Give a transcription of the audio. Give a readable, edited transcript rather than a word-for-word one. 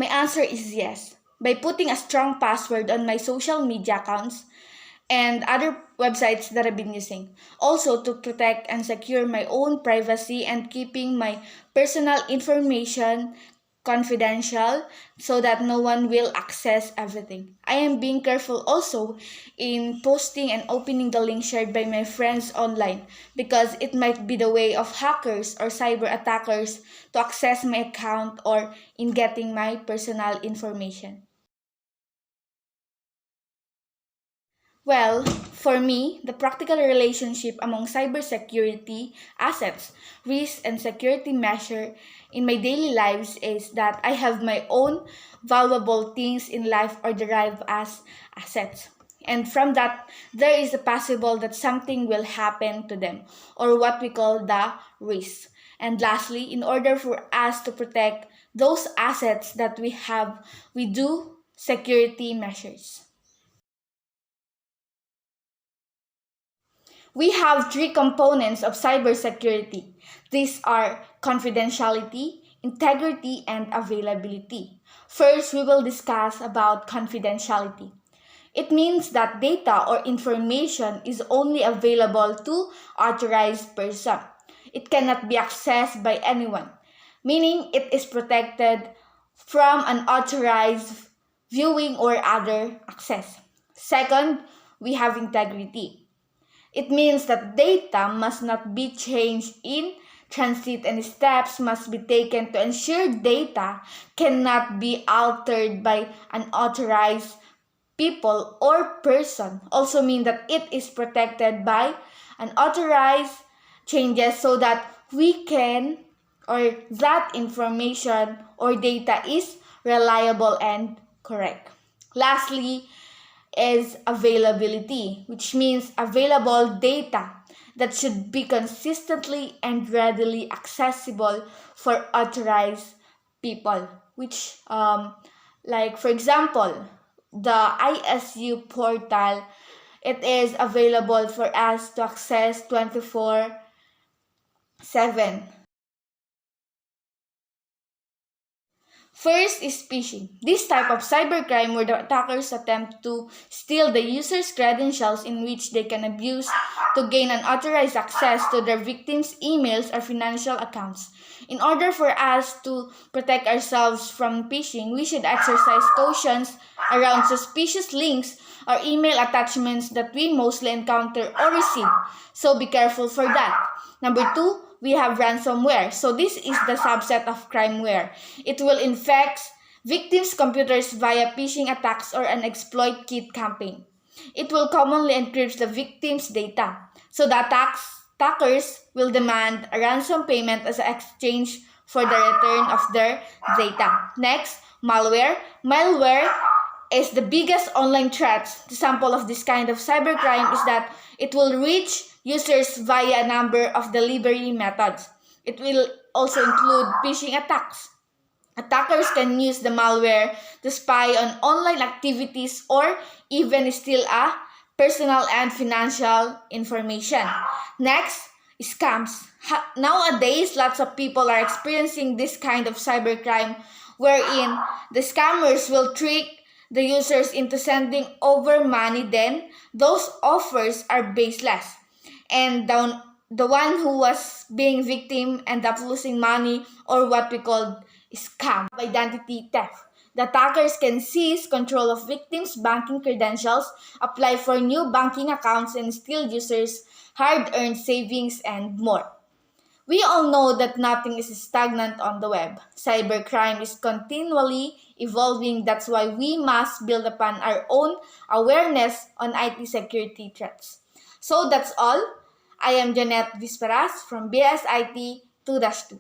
My answer is yes. By putting a strong password on my social media accounts and other websites that I've been using. Also to protect and secure my own privacy and keeping my personal information confidential so that no one will access everything. I am being careful also in posting and opening the link shared by my friends online because it might be the way of hackers or cyber attackers to access my account or in getting my personal information. Well, for me, the practical relationship among cybersecurity assets, risk, and security measure in my daily lives is that I have my own valuable things in life or derived as assets. And from that, there is a possible that something will happen to them, or what we call the risk. And lastly, in order for us to protect those assets that we have, we do security measures. We have three components of cybersecurity. These are confidentiality, integrity, and availability. First, we will discuss about confidentiality. It means that data or information is only available to authorized person. It cannot be accessed by anyone, meaning it is protected from unauthorized viewing or other access. Second, we have integrity. It means that data must not be changed in transit and steps must be taken to ensure data cannot be altered by unauthorized people or person. Also mean that it is protected by unauthorized changes so that we can or that information or data is reliable and correct. Lastly, is availability, which means available data that should be consistently and readily accessible for authorized people, which like for example, the ISU portal, it is available for us to access 24/7. First is phishing. This type of cybercrime where the attackers attempt to steal the user's credentials in which they can abuse to gain unauthorized access to their victims' emails or financial accounts. In order for us to protect ourselves from phishing, we should exercise caution around suspicious links or email attachments that we mostly encounter or receive. So be careful for that. Number two, we have ransomware. So this is the subset of crimeware. It will infect victims' computers via phishing attacks or an exploit kit campaign. It will commonly encrypt the victim's data. So the attackers will demand a ransom payment as an exchange for the return of their data. Next, malware. Malware is the biggest online threat. The sample of this kind of cybercrime is that it will reach users via a number of delivery methods. It will also include phishing attacks. Attackers can use the malware to spy on online activities or even steal a personal and financial information. Next, scams. Nowadays, lots of people are experiencing this kind of cybercrime wherein the scammers will trick the users into sending over money, then those offers are baseless. And the one who was being victim end up losing money or what we call scam identity theft. The attackers can seize control of victims' banking credentials, apply for new banking accounts, and steal users' hard-earned savings and more. We all know that nothing is stagnant on the web. Cybercrime is continually evolving. That's why we must build upon our own awareness on IT security threats. So that's all. I am Janet Visperas from BSIT 2-2.